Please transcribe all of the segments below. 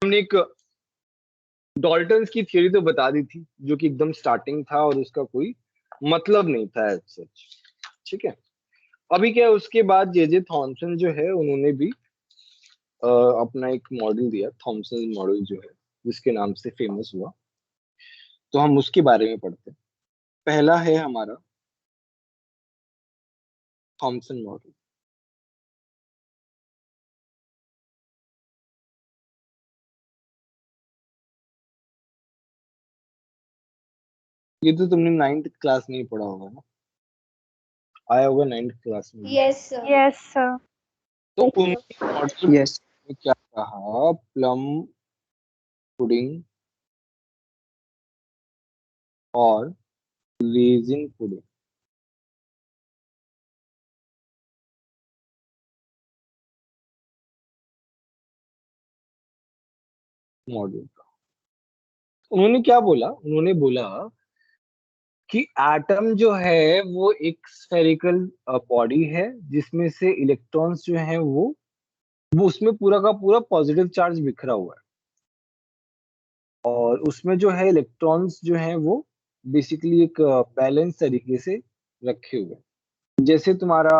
हमने एक डॉल्टन्स की थ्योरी तो बता दी थी, जो कि एकदम स्टार्टिंग था और उसका कोई मतलब नहीं था एज सच। ठीक है। अभी क्या है, उसके बाद जे थॉमसन जो है उन्होंने भी अपना एक मॉडल दिया, थॉमसन मॉडल जो है, जिसके नाम से फेमस हुआ। तो हम उसके बारे में पढ़ते हैं। पहला है हमारा थॉमसन मॉडल। ये तो तुमने नाइन्थ क्लास में ही पढ़ा होगा ना, आया होगा नाइन्थ क्लास में भी। Yes sir. Yes sir. तो उन्होंने मॉडल यस। में क्या कहा, प्लम पुडिंग और रेजिन पुडिंग मॉडल का। उन्होंने क्या बोला, उन्होंने बोला कि एटम जो है वो एक स्फेरिकल बॉडी है, जिसमें से इलेक्ट्रॉन्स जो है वो उसमें पूरा का पूरा पॉजिटिव चार्ज बिखरा हुआ है। और उसमें जो है इलेक्ट्रॉन्स जो है वो बेसिकली एक बैलेंस तरीके से रखे हुए हैं। जैसे तुम्हारा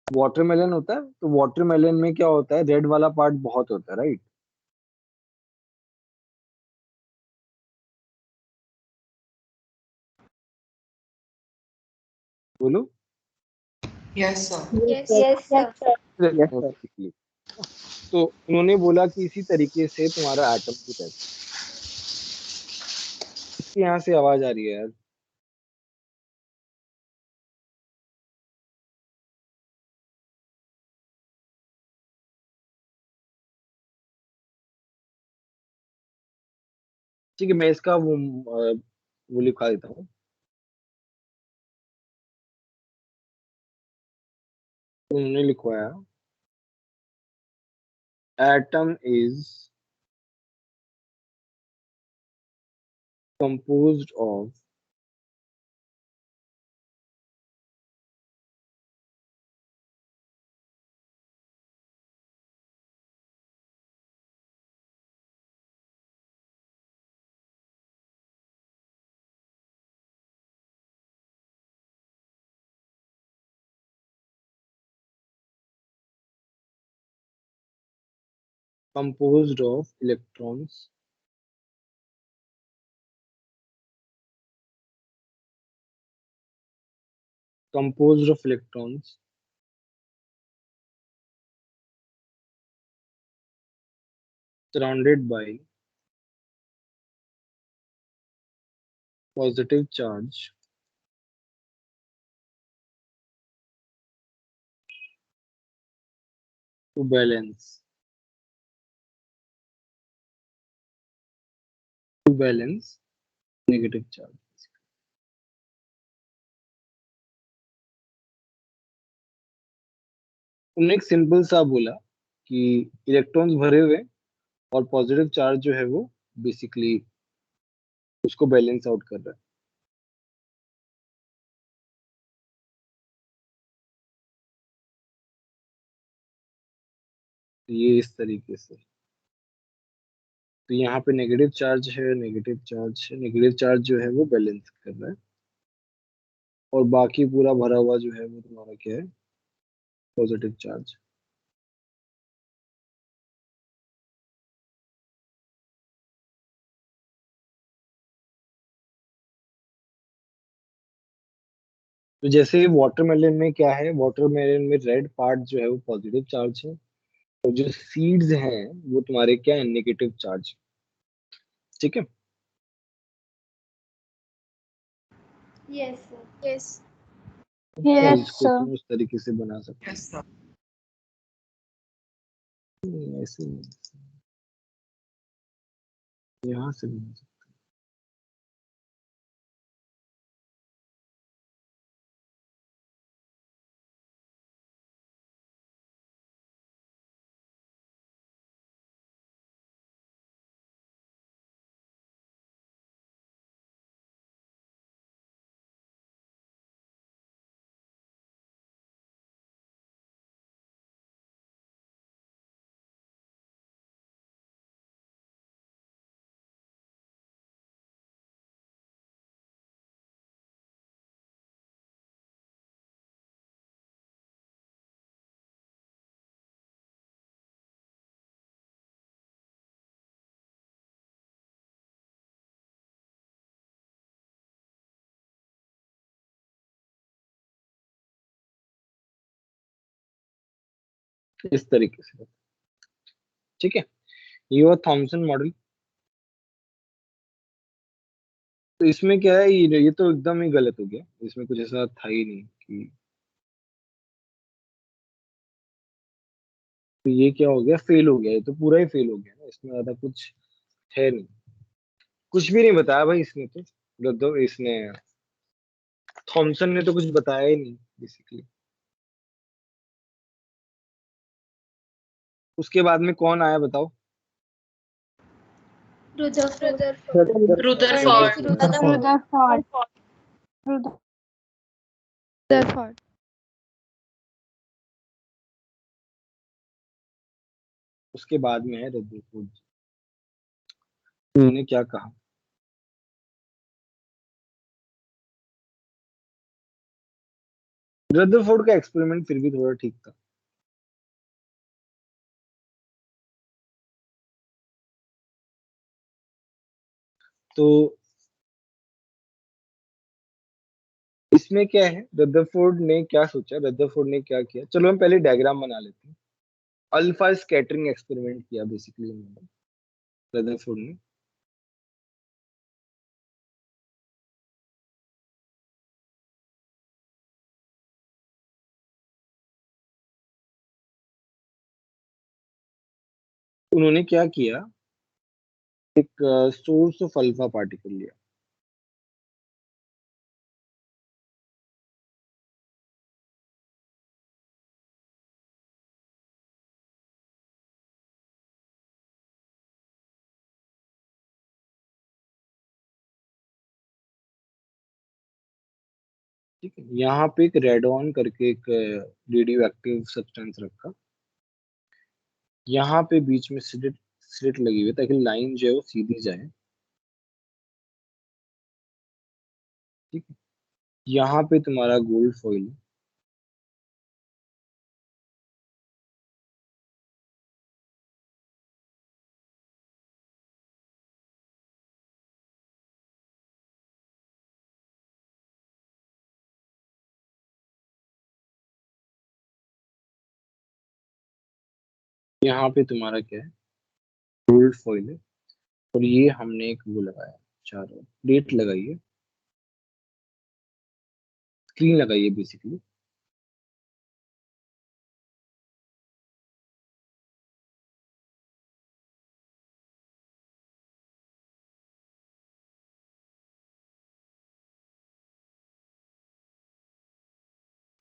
वाटरमेलन होता है, तो वाटरमेलन में क्या होता है, रेड वाला पार्ट बहुत होता है, राइट? बोलो। Yes sir. Yes sir. Yes sir. Basically। तो उन्होंने बोला कि इसी तरीके से तुम्हारा एटम भी रहता है। इसकी यहाँ से आवाज आ रही है यार। ठीक है, मैं इसका वो लिखा देता हूँ। उन्होंने लिखवाया, atom is composed of electrons, composed of electrons surrounded by positive charge to balance negative charge। उन्होंने एक सिंपल सा बोला कि इलेक्ट्रॉन्स भरे हुए और पॉजिटिव चार्ज जो है वो बेसिकली उसको बैलेंस आउट कर रहा है। तो ये इस तरीके से, तो यहाँ पे नेगेटिव चार्ज है, नेगेटिव चार्ज है, नेगेटिव चार्ज जो है वो बैलेंस कर रहा है, और बाकी पूरा भरा हुआ जो है वो तुम्हारा क्या है, पॉजिटिव चार्ज। तो जैसे वाटरमेलन में क्या है, वाटरमेलन में रेड पार्ट जो है वो पॉजिटिव चार्ज है, और जो सीड्स हैं वो तुम्हारे क्या है, नेगेटिव चार्ज। ठीक है। Yes sir. यस। तो यस इसको सर। तुम उस तरीके से बना सकते यस सर। हो, ऐसे नहीं, यहाँ से बना सकते इस तरीके से। ठीक है, ये हुआ थॉमसन मॉडल। तो इसमें क्या है, ये तो एकदम ही गलत हो गया, इसमें कुछ ऐसा था ही नहीं कि, तो ये क्या हो गया, फेल हो गया, ये तो पूरा ही फेल हो गया ना, इसमें ज्यादा कुछ है नहीं, कुछ भी नहीं बताया भाई इसने तो, इसने थॉमसन ने तो कुछ बताया ही नहीं बेसिकली। उसके बाद में कौन आया बताओ? Rutherford. Rutherford. Rutherford. Rutherford. उसके बाद में है रदरफोर्ड। उन्होंने क्या कहा, रदरफोर्ड का एक्सपेरिमेंट फिर भी थोड़ा ठीक था। तो इसमें क्या है, रदरफोर्ड ने क्या सोचा, रदरफोर्ड ने क्या किया, चलो हम पहले डायग्राम बना लेते हैं। अल्फा स्कैटरिंग एक्सपेरिमेंट किया बेसिकली उन्होंने, रदरफोर्ड ने। उन्होंने क्या किया, एक सोर्स ऑफ अल्फा पार्टिकल लिया। ठीक है, यहाँ पे एक रेडॉन करके एक रेडियो एक्टिव सब्सटेंस रखा, यहाँ पे बीच में स्लिट स्लिट लगी हुई है ताकि लाइन जो है वो सीधी जाए। ठीक है, यहाँ पे तुम्हारा गोल्ड फॉइल है, यहाँ पे तुम्हारा क्या है, गोल्ड फॉइल है, और ये हमने एक वो लगाया, चारों प्लेट लगाई है, स्क्रीन लगाई है बेसिकली।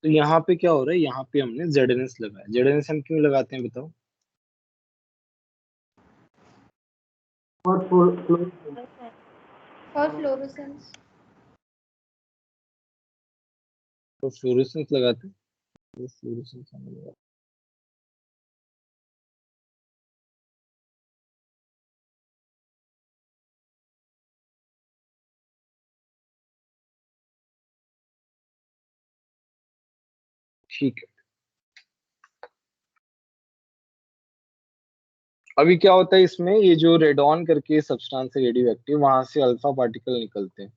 तो यहाँ पे क्या हो रहा है, यहाँ पे हमने जेडएनएस लगाया। जेडएनएस हम क्यों लगाते हैं बताओ? और For fluorescence. तो फ्लोरेसेंस लगाते हैं, तो फ्लोरेसेंस हमें लगा। ठीक है, अभी क्या होता है इसमें, ये जो रेडॉन करके सब्सटेंस है रेडियो एक्टिव, वहां से अल्फा पार्टिकल निकलते हैं।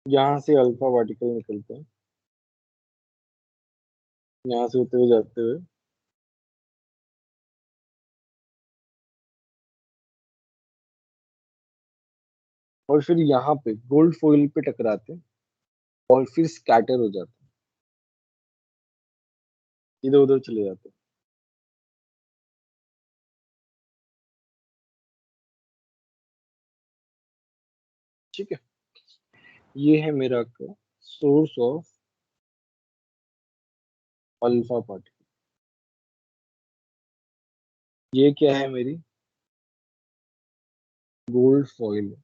यहाँ से अल्फा पार्टिकल निकलते हैं, यहाँ से होते हुए जाते हुए, और फिर यहाँ पे गोल्ड फॉइल पे टकराते हैं, और फिर स्कैटर हो जाते हैं, इधर उधर चले जाते हैं। ठीक है, ये है मेरा सोर्स ऑफ अल्फा पार्टिकल। ये क्या है, मेरी गोल्ड फॉइल।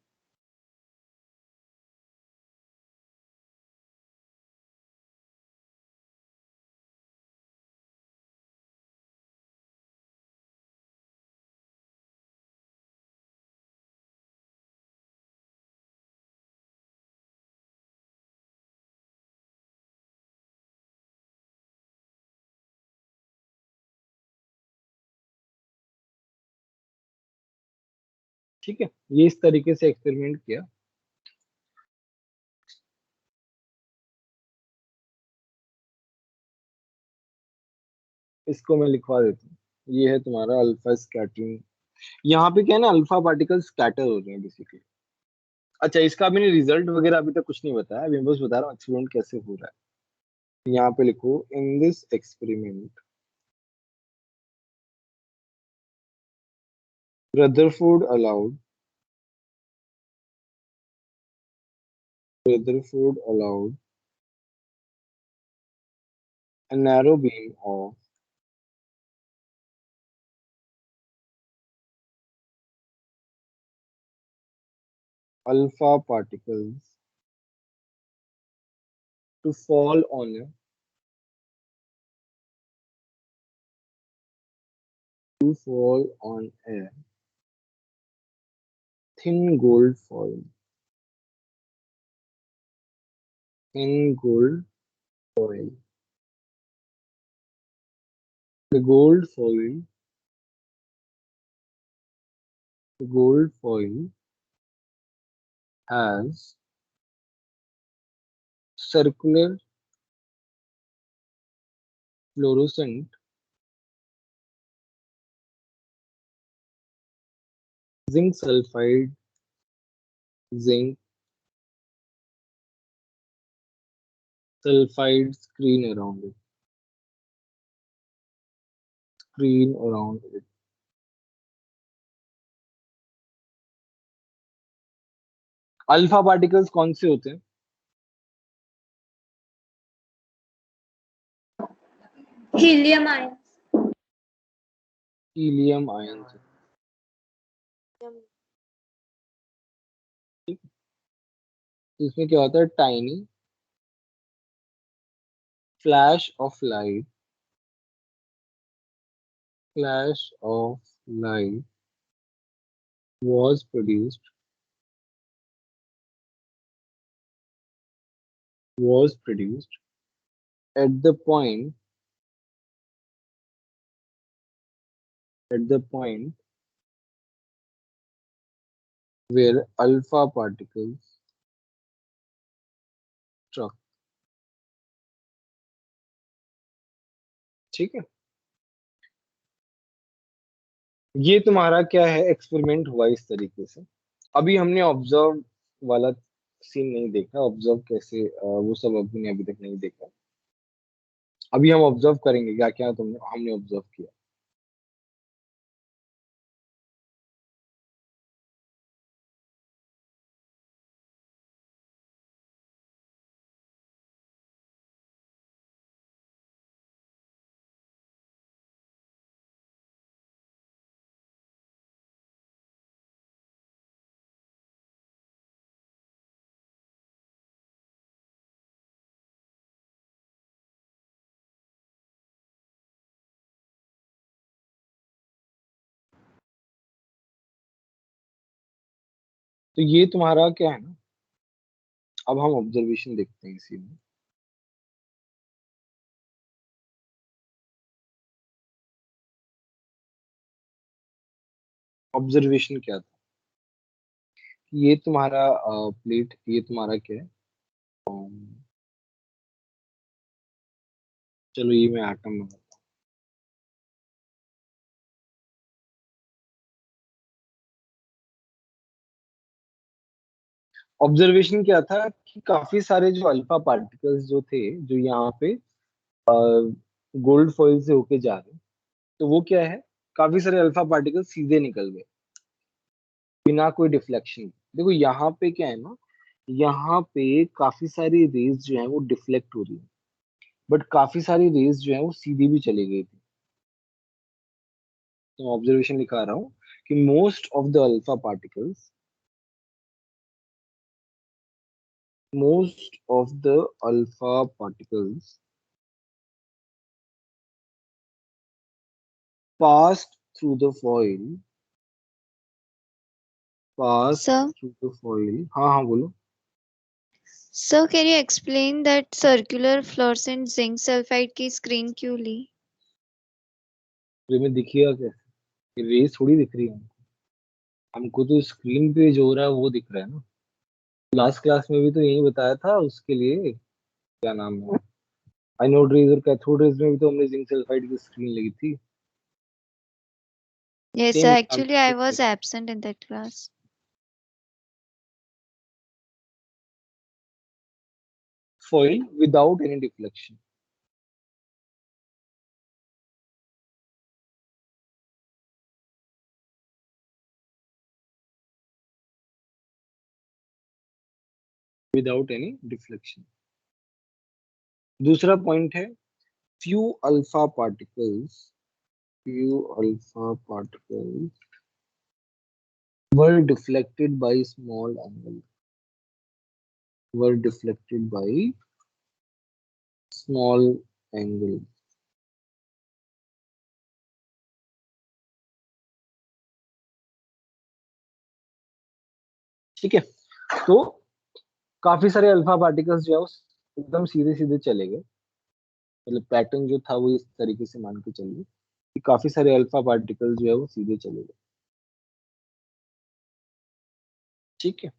ठीक है, ये इस तरीके से एक्सपेरिमेंट किया। इसको मैं लिखवा देता हूँ, ये है तुम्हारा अल्फा स्कैटरिंग। यहाँ पे क्या है ना, अल्फा पार्टिकल स्कैटर हो रहे हैं बेसिकली। अच्छा, इसका मैंने रिजल्ट वगैरह अभी तक कुछ नहीं बताया, अभी मैं बस बता रहा हूँ एक्सपेरिमेंट कैसे हो रहा है। यहाँ पे लिखो, in this experiment Rutherford allowed Rutherford allowed a narrow beam of alpha particles to fall on a thin gold foil. Thin gold foil. The gold foil has circular fluorescent zinc sulfide zinc sulfide screen around it. Alpha particles कौन से होते हैं? Helium ions. Helium ion. इसमें क्या होता है, tiny flash of light was produced at the point where alpha particles struck। ठीक है, ये तुम्हारा क्या है, एक्सपेरिमेंट हुआ इस तरीके से। अभी हमने ऑब्जर्व वाला सीन नहीं देखा, ऑब्जर्व कैसे वो सब हमने अभी तक नहीं देखा। अभी हम ऑब्जर्व करेंगे क्या क्या तुमने हमने ऑब्जर्व किया। तो ये तुम्हारा क्या है ना, अब हम ऑब्जर्वेशन देखते हैं इसी में। ऑब्जर्वेशन क्या था, ये तुम्हारा प्लेट, ये तुम्हारा क्या है, चलो ये मैं एटम में। ऑब्जर्वेशन क्या था कि काफी सारे जो अल्फा पार्टिकल्स जो थे, जो यहाँ पे गोल्ड फॉइल से होके जा रहे, तो वो क्या है, काफी सारे अल्फा पार्टिकल सीधे निकल गए बिना कोई डिफ्लेक्शन। देखो यहाँ पे क्या है ना, यहाँ पे काफी सारी रेज जो है वो डिफ्लेक्ट हो रही है, बट काफी सारी रेज जो है वो सीधी भी चली गई थी। तो ऑब्जर्वेशन लिखा रहा हूँ कि most of the alpha particles passed through the foil Sir, हाँ हाँ बोलो। sir, can you explain that circular fluorescent zinc sulfide की screen क्यों ली? तुम्हें दिखेगा कैसे, रेस थोड़ी दिख रही है। हमको तो स्क्रीन पे जो हो रहा है वो दिख रहा है ना। लास्ट क्लास में भी तो यही बताया था उसके लिए, क्या नाम है, एनोड रेज और कैथोड रेज में भी तो हमने जिंक सल्फाइड की स्क्रीन लगी थी। Yes, sir. Same Actually, I was absent in that class. foil without any deflection. Without any deflection. दूसरा पॉइंट है few alpha particles, few alpha particles were deflected by small angle, were deflected by small angle. ठीक है, तो काफी सारे alpha particles जो है उस एकदम सीधे सीधे चले गए, मतलब पैटर्न जो था वो इस तरीके से मान के चलिए कि काफी सारे अल्फा पार्टिकल्स जो है वो सीधे चले गए। ठीक है,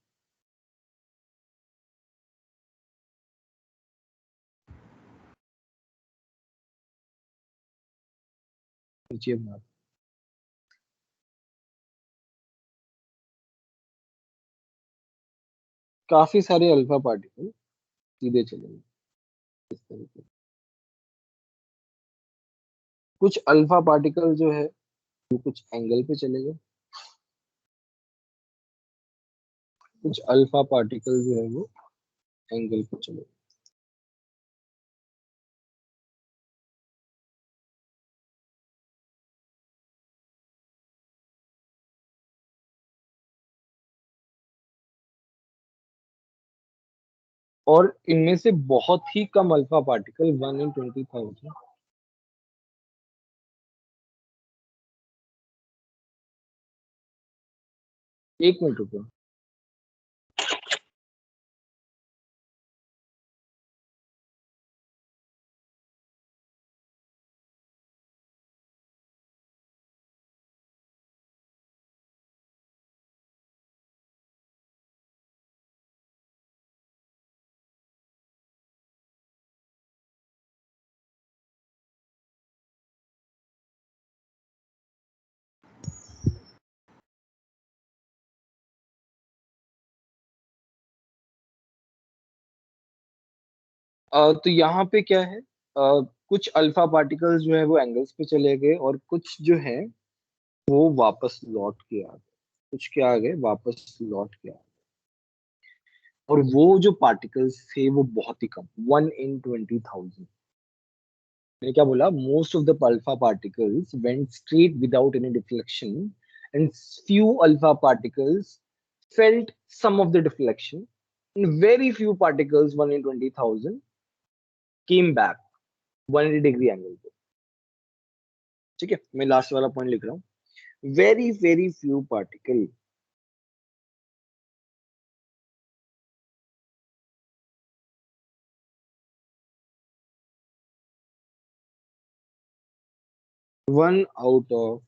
नीचे बना, काफी सारे अल्फा पार्टिकल सीधे चले गए इस तरीके से। कुछ अल्फा पार्टिकल जो है वो कुछ एंगल पे चले गए, कुछ अल्फा पार्टिकल जो है वो एंगल पे चले गए। और इनमें से बहुत ही कम अल्फा पार्टिकल 1 in 20,000, एक मिनट रुको। तो यहाँ पे क्या है, कुछ अल्फा पार्टिकल्स जो है वो एंगल्स पे चले गए और कुछ जो है वो वापस लौट के आ गए, कुछ क्या आ गए, वापस लौट के आ गए। और वो जो पार्टिकल्स थे वो बहुत ही कम, 1 in 20,000। मैंने क्या बोला, most of the alpha particles went straight without any deflection and few alpha particles felt some of the deflection, and very few particles 1 in 20,000 came back 180 degree angle पे। ठीक है, मैं लास्ट वाला पॉइंट लिख रहा हूँ, very very few particle 1 out of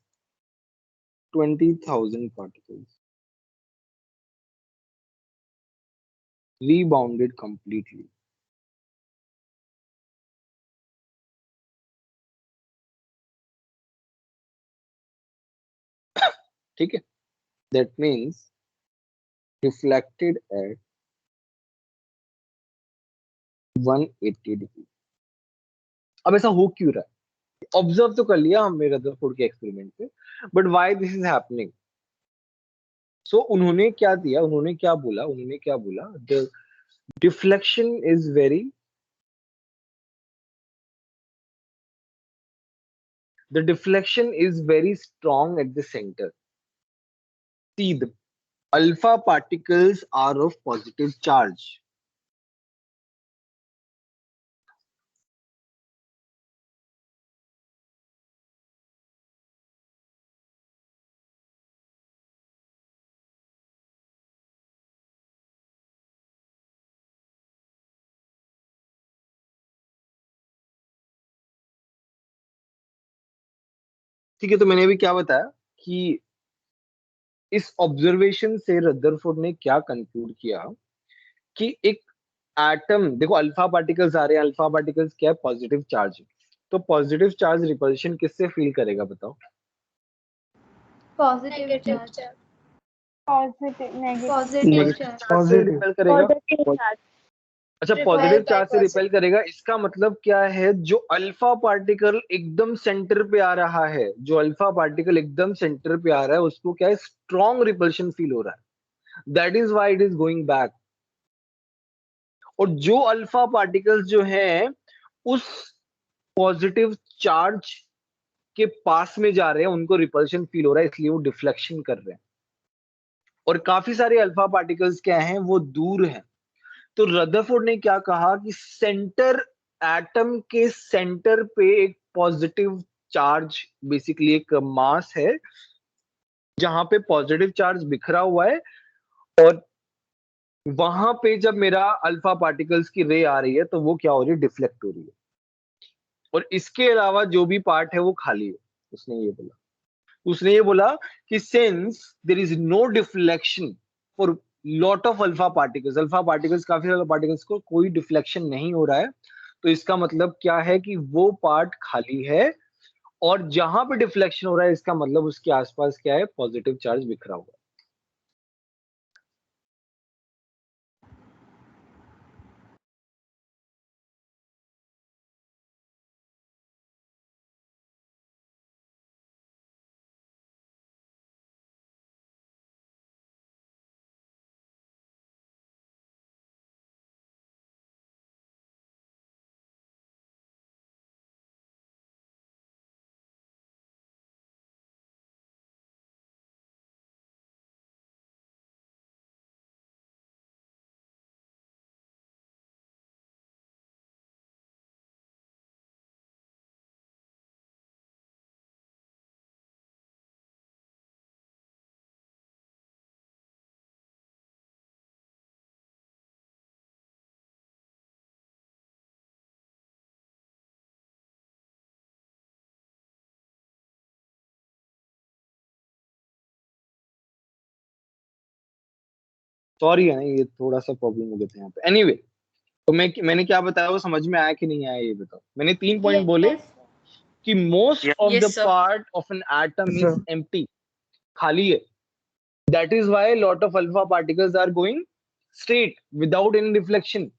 20,000 particles rebounded completely। ठीक है, that means reflected at 180 degree। अब ऐसा हो क्यों रहा है, ऑब्जर्व तो कर लिया हमने रदरफोर्ड के एक्सपेरिमेंट पे, but why this is happening. So उन्होंने क्या दिया, उन्होंने क्या बोला, उन्होंने क्या बोला, the deflection is very, the deflection is very strong at the center। See, the alpha particles are of positive charge। ठीक है, तो मैंने अभी क्या बताया कि इस ऑब्जर्वेशन से रदरफोर्ड ने क्या कंक्लूड किया कि एक एटम, देखो अल्फा पार्टिकल्स आ रहे हैं, अल्फा पार्टिकल्स क्या है, पॉजिटिव चार्ज। तो पॉजिटिव चार्ज रिपल्शन किससे फील करेगा बताओ? पॉजिटिव चार्ज, नेगेटिव चार्ज से रिपेल करेगा। अच्छा, पॉजिटिव चार्ज से रिपेल करेगा, इसका मतलब क्या है? जो अल्फा पार्टिकल एकदम सेंटर पे आ रहा है, जो अल्फा पार्टिकल एकदम सेंटर पे आ रहा है, उसको क्या है, स्ट्रॉन्ग रिपल्शन फील हो रहा है। That is why it is going back. और जो अल्फा पार्टिकल्स जो हैं उस पॉजिटिव चार्ज के पास में जा रहे हैं, उनको रिपल्शन फील हो रहा है, इसलिए वो डिफ्लेक्शन कर रहे हैं। और काफी सारे अल्फा पार्टिकल्स क्या हैं, वो दूर हैं। तो रदरफोर्ड ने क्या कहा कि सेंटर, एटम के सेंटर पे एक पॉजिटिव चार्ज, बेसिकली एक मास है जहां पे पॉजिटिव चार्ज बिखरा हुआ है, और वहां पे जब मेरा अल्फा पार्टिकल्स की रे आ रही है तो वो क्या हो रही है, डिफ्लेक्ट हो रही है। और इसके अलावा जो भी पार्ट है वो खाली है। उसने ये बोला कि since there is no deflection for lot of alpha particles, काफी सारे पार्टिकल्स को कोई डिफ्लेक्शन नहीं हो रहा है, तो इसका मतलब क्या है कि वो पार्ट खाली है। और जहां पे डिफ्लेक्शन हो रहा है, इसका मतलब उसके आसपास क्या है, पॉजिटिव चार्ज बिखरा हुआ है। सॉरी है, ये थोड़ा सा प्रॉब्लम हो गया था यहाँ पे। एनीवे, तो मैंने क्या बताया, वो समझ में आया कि नहीं आया, ये बताओ। मैंने 3 पॉइंट बोले कि most of the Yes, sir. Part of an atom is empty, खाली है। That is why lot of alpha particles are going straight without any reflection.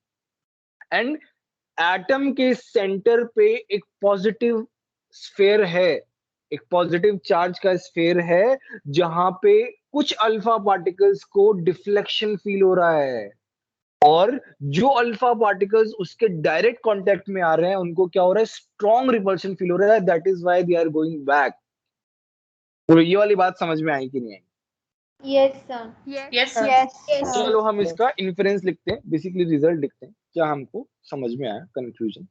And atom के सेंटर पे एक पॉजिटिव स्फेयर है, एक पॉजिटिव चार्ज का sphere है, जहां पे कुछ अल्फा पार्टिकल्स को डिफ्लेक्शन फील हो रहा है। और जो अल्फा पार्टिकल्स उसके डायरेक्ट कांटेक्ट में आ रहे हैं, उनको क्या हो रहा है, स्ट्रॉन्ग रिपल्शन फील हो रहा है। That is why they are going back. तो ये वाली बात समझ में आई कि नहीं आई? Yes sir, Yes, sir. चलो हम इसका इन्फरेंस लिखते हैं, बेसिकली रिजल्ट लिखते हैं, क्या हमको समझ में आया, कंक्लूजन।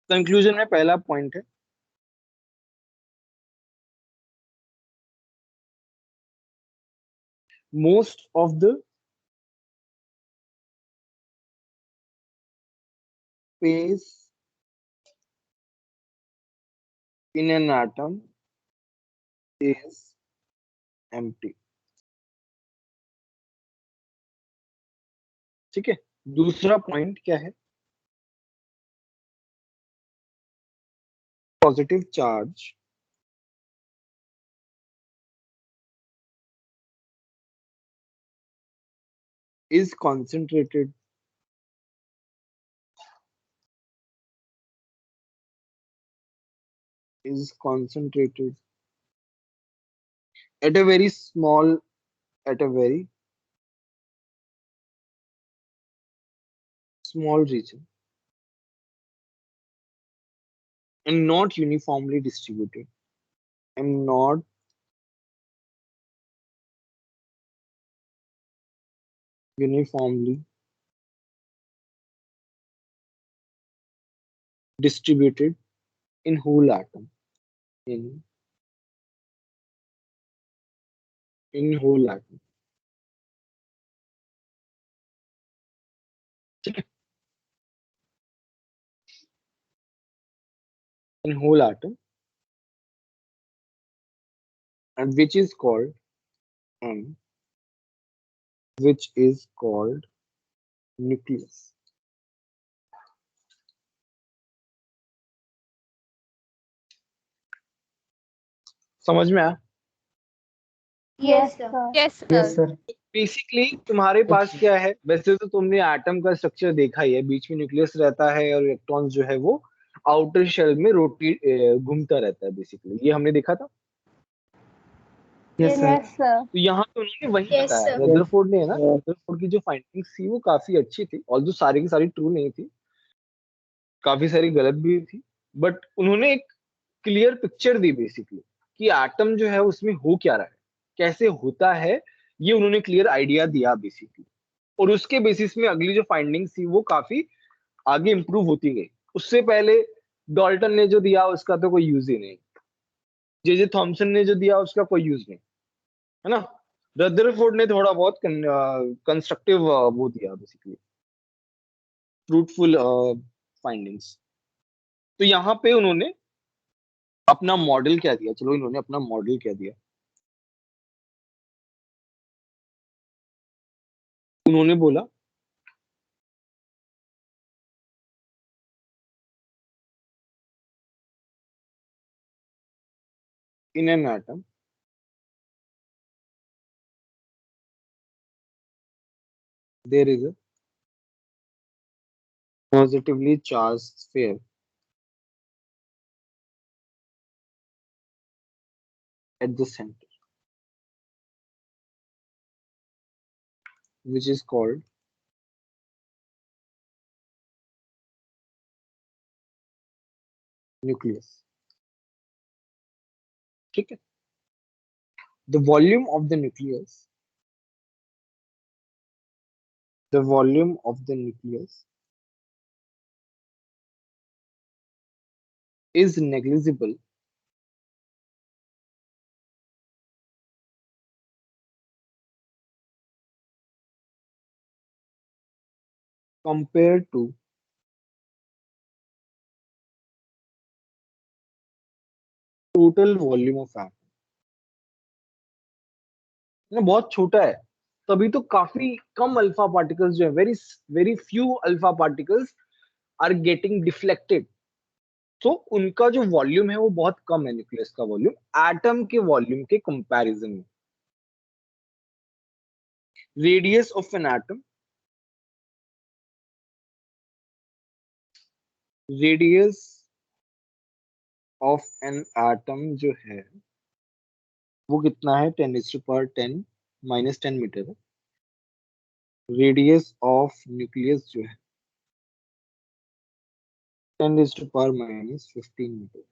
कंक्लूजन में पहला पॉइंट है, most of the space in an atom is empty। ठीक है, दूसरा पॉइंट क्या है, positive charge is concentrated at a very small, at a very small region and not uniformly distributed, and not uniformly distributed in whole atom, in whole atom। in whole atom, and which is called nucleus. समझ में आया? Yes, sir. Yes, Yes, sir. sir. Basically तुम्हारे पास क्या है, वैसे तो तुमने atom का स्ट्रक्चर देखा ही है, बीच में न्यूक्लियस रहता है और इलेक्ट्रॉन जो है वो आउटर शेल में घूमता रहता है, बेसिकली ये हमने देखा था। Yes, sir. Yes, sir. तो यहाँ पे उन्होंने वही Yes, बताया, sir. रदरफोर्ड ने, है ना, रदरफोर्ड की जो फाइंडिंग्स थी वो काफी अच्छी थी, ऑल्दो सारी की सारी ट्रू नहीं थी, काफी सारी गलत भी थी, बट उन्होंने एक क्लियर पिक्चर दी बेसिकली कि एटम जो है उसमें हो क्या रहा है, कैसे होता है, ये उन्होंने क्लियर आइडिया दिया बेसिकली। और उसके बेसिस में अगली जो फाइंडिंग्स थी वो काफी आगे इंप्रूव होती गई। उससे पहले डॉल्टन ने जो दिया उसका तो कोई यूज ही नहीं, जे थॉमसन ने जो दिया उसका कोई यूज नहीं, है ना। रदरफोर्ड ने थोड़ा बहुत कंस्ट्रक्टिव वो दिया बेसिकली, फ्रूटफुल फाइंडिंग्स। तो यहाँ पे उन्होंने अपना मॉडल क्या दिया, चलो इन्होंने अपना मॉडल क्या दिया, उन्होंने बोला in an atom there is a positively charge sphere at the center, which is called nucleus. ठीक है, the volume of the nucleus, the volume of the nucleus is negligible compared to total volume of atom। ना बहुत छोटा है, तभी तो काफी कम alpha particles जो है, very very few alpha particles are getting deflected. तो उनका जो वॉल्यूम है वो बहुत कम है, न्यूक्लियस का वॉल्यूम एटम के वॉल्यूम के कंपैरिजन में। Radius of an atom, radius of an atom जो है वो कितना है, 10⁻10 - 10 मीटर है। रेडियस ऑफ न्यूक्लियस जो है 10⁻−15 मीटर।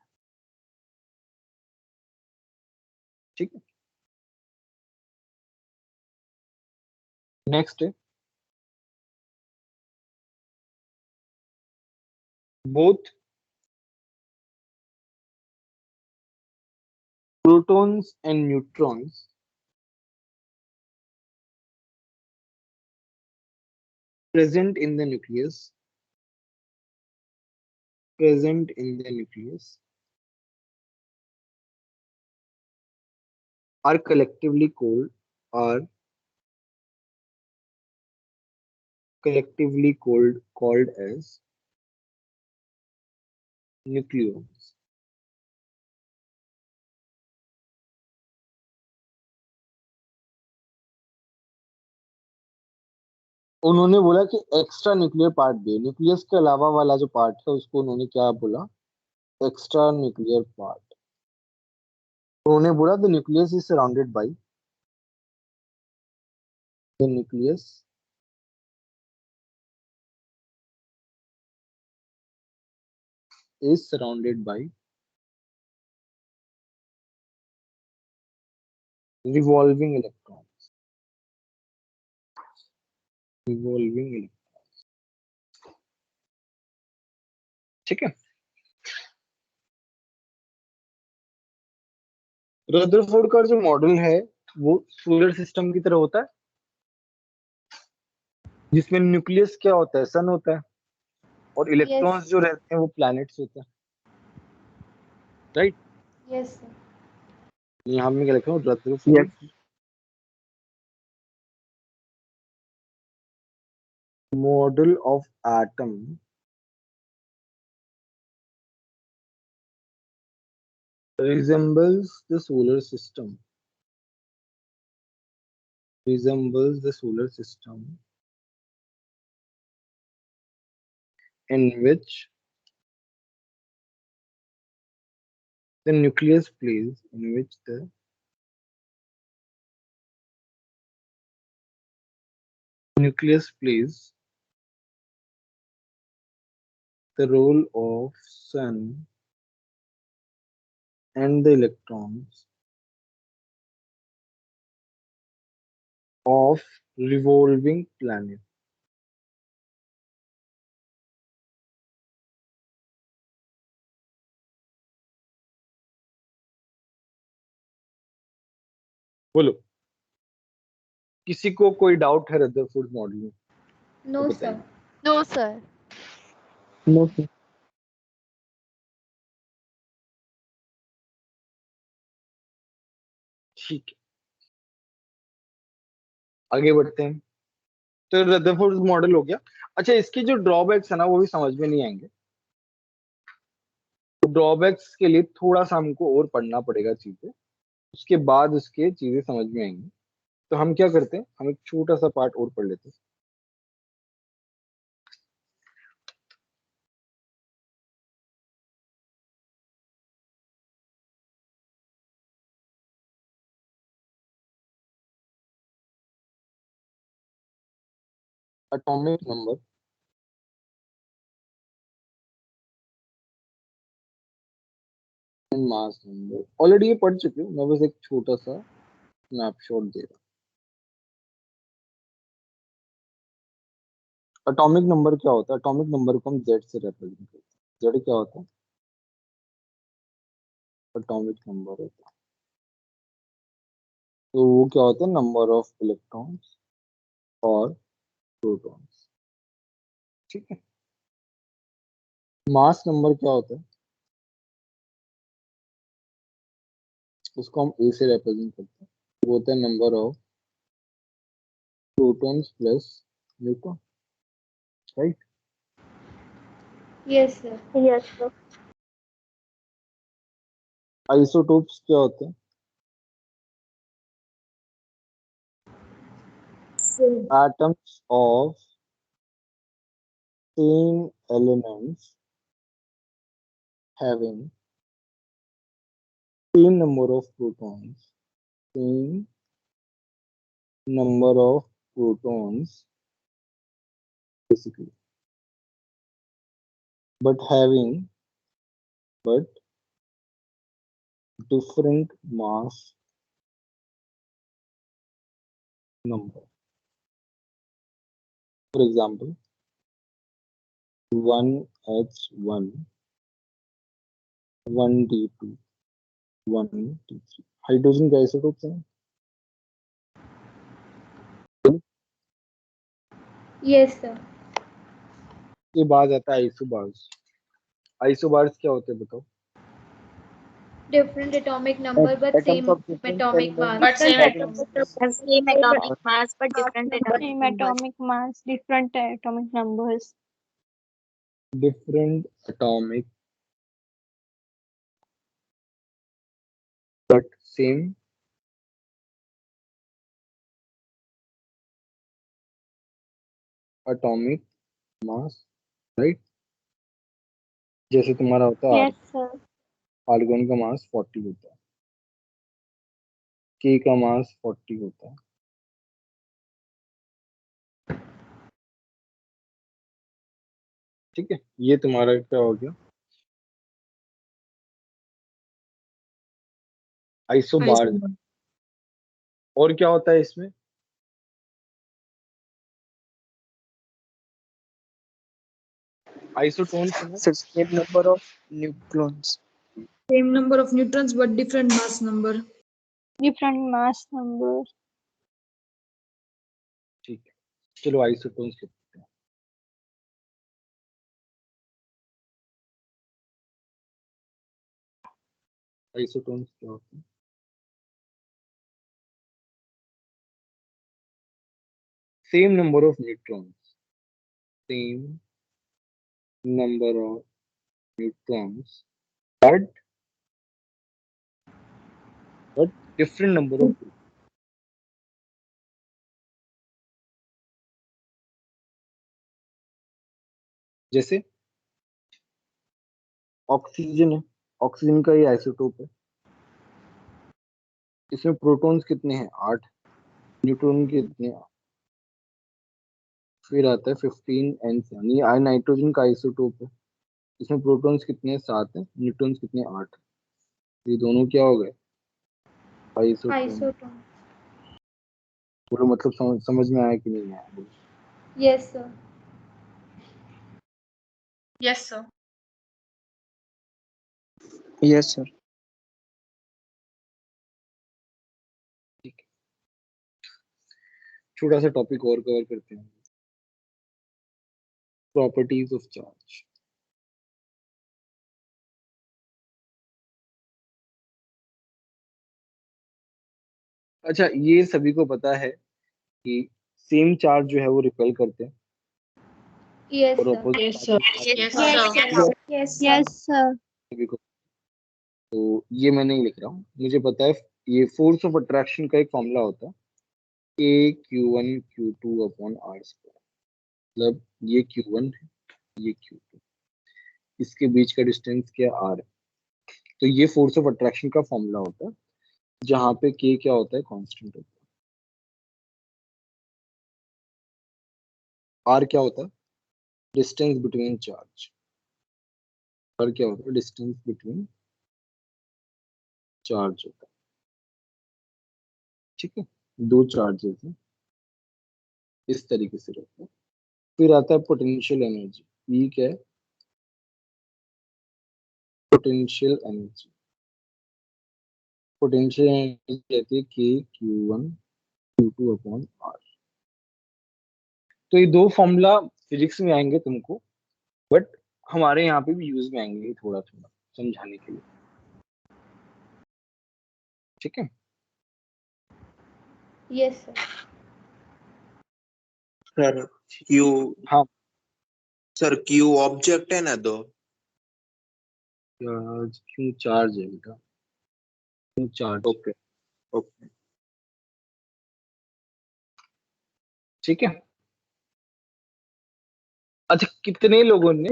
ठीक है, नेक्स्ट है both protons and neutrons present in the nucleus are collectively called as nucleons। उन्होंने बोला कि एक्स्ट्रा न्यूक्लियर पार्ट भी है, न्यूक्लियस के अलावा वाला जो पार्ट है उसको उन्होंने क्या बोला, एक्स्ट्रा न्यूक्लियर पार्ट। उन्होंने बोला the nucleus is surrounded by the nucleus is surrounded by revolving electrons, ठीक है। रदरफोर्ड का जो मॉडल है वो सोलर सिस्टम की तरह होता है, जिसमें न्यूक्लियस क्या होता है, सन होता है, और इलेक्ट्रॉन्स जो रहते हैं वो प्लैनेट्स होते हैं। राइट। Yes, sir. यहाँ में क्या लिखा हूँ, Rutherford model of atom resembles the solar system in which the nucleus plays the role of sun and the electrons of revolving planet. बोलो, किसी को कोई डाउट है रदरफोर्ड मॉडल में? No, तो sir. बताइए। No, sir. No, sir. ठीक है, आगे बढ़ते हैं। तो रदरफोर्ड मॉडल हो गया। अच्छा, इसके जो ड्रॉबैक्स है ना वो भी समझ में नहीं आएंगे। तो ड्रॉबैक्स के लिए थोड़ा सा हमको और पढ़ना पड़ेगा चीजें, उसके बाद उसके चीजें समझ में आएंगी। तो हम क्या करते हैं, हम एक छोटा सा पार्ट और पढ़ लेते हैं। Atomic number and mass number already ये पढ़ चुके हो, मैं बस एक छोटा सा स्नैपशॉट दे रहा हूँ। एटॉमिक नंबर क्या होता है? एटॉमिक नंबर को हम जेड से रिप्रेजेंट करते हैं। जेड क्या होता है? एटॉमिक नंबर होता है। तो वो क्या होता है? नंबर ऑफ इलेक्ट्रॉन्स और प्रोटॉन्स। ठीक है। मास नंबर क्या होता है? उसको हम ए से रिप्रेजेंट करते हैं। वो होता है number of protons plus neutron. Right. Yes, sir. Yes, sir. Isotopes क्या होते हैं? Atoms of same elements having same number of protons, same number of protons basically, but having but different mass number. For example, 1H1, 1D2, 1D3. Hydrogen के isotopes हैं। Yes, sir. के बाद आता है isobars. Isobars क्या होते हैं बताओ? Different atomic number, but Atoms same of different atomic elements mass. But same having atomic same atomic mass, but different Same atomic numbers. atomic mass, different atomic numbers. different atomic but same atomic mass, right? जैसे तुम्हारा होता है Yes, sir. Argon का मास 40 होता है, के का मास 40 होता है। ठीक है, ये तुम्हारा क्या हो गया? आइसोबार। और क्या होता है इसमें? आइसोटोन्स में So same number of neutrons. Same number of neutrons, but different mass number. Different mass number. ठीक है, चलो आइसोटोन्स लिखते हैं। आइसोटोन्स क्या होते हैं? Same number of neutrons, same number of neutrons but different number of, जैसे ऑक्सीजन है, ऑक्सीजन का ये आइसोटोप है, इसमें प्रोटॉन्स कितने हैं? 8, न्यूट्रॉन कितने हैं? फिर आता है 15 N7, ये नाइट्रोजन का आइसोटोप है, इसमें प्रोटॉन्स कितने हैं? 7 है, न्यूट्रॉन्स कितने हैं? 8। ये दोनों क्या हो गए? आइसोटोन। Isotone. पूरा मतलब समझ में आया कि नहीं आया? बोलो। Yes, sir. Yes, sir. Yes, sir. ठीक है, छोटा सा टॉपिक और कवर करते हैं, प्रॉपर्टीज ऑफ चार्ज। अच्छा, ये सभी को पता है कि सेम चार्ज जो है वो रिपेल करते हैं Yes, और sir. opposite Yes, charge sir. attract Yes, करते हैं। sir. Yes, sir. Yes, sir. सभी को, तो ये मैं नहीं लिख रहा हूँ, मुझे पता है। ये फोर्स ऑफ अट्रैक्शन का एक फॉर्मूला होता है, AQ1Q2/R²। मतलब ये Q1 है, ये Q2, इसके बीच का डिस्टेंस क्या? R है। तो ये फोर्स ऑफ अट्रैक्शन का फॉर्मूला होता है, जहां पे K क्या होता है? कांस्टेंट होता है। R क्या होता है? Distance between charge. R क्या होता है? डिस्टेंस बिटवीन चार्ज होता है। ठीक है, दो चार्जेस हैं, इस तरीके से रहता है। फिर आता है पोटेंशियल एनर्जी। E क्या है? Potential energy. पोटेंशियल एनर्जी कहती है KQ1Q2/R। तो ये दो फॉर्मूला फिजिक्स में आएंगे तुमको, बट हमारे यहाँ पे भी यूज में आएंगे थोड़ा थोड़ा समझाने के लिए। ठीक है, Yes, sir. सर क्यू, हाँ। सर क्यू ऑब्जेक्ट है ना दो। क्यों चार्ज है बेटा? क्यों चार्ज? Okay okay. ठीक है। अच्छा, कितने लोगों ने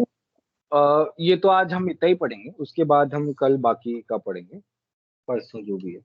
ये तो आज हम इतना ही पढ़ेंगे, उसके बाद हम कल बाकी का पढ़ेंगे, परसों जो भी है।